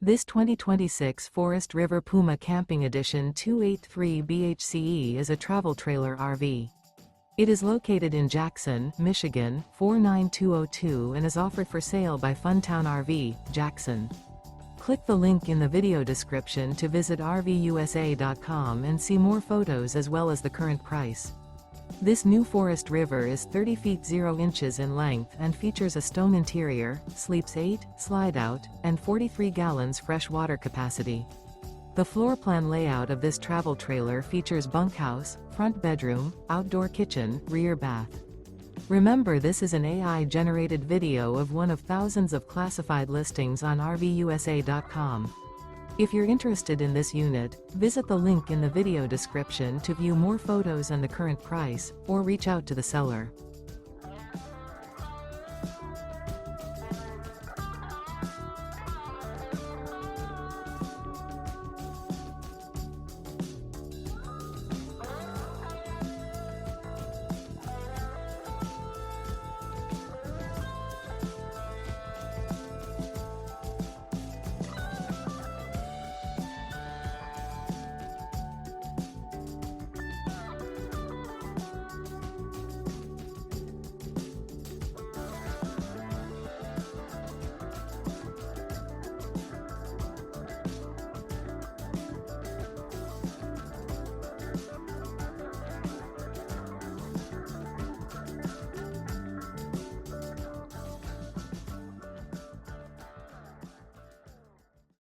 This 2026 Forest River Puma Camping Edition 283 BHCE is a travel trailer RV. It is located in Jackson, Michigan, 49202 and is offered for sale by Funtown RV, Jackson. Click the link in the video description to visit RVUSA.com and see more photos as well as the current price. This new Forest River is 30 feet 0 inches in length and features a stone interior, sleeps 8, slide-out, and 43 gallons fresh water capacity. The floor plan layout of this travel trailer features bunkhouse, front bedroom, outdoor kitchen, rear bath. Remember, this is an AI-generated video of one of thousands of classified listings on RVUSA.com. If you're interested in this unit, visit the link in the video description to view more photos and the current price, or reach out to the seller.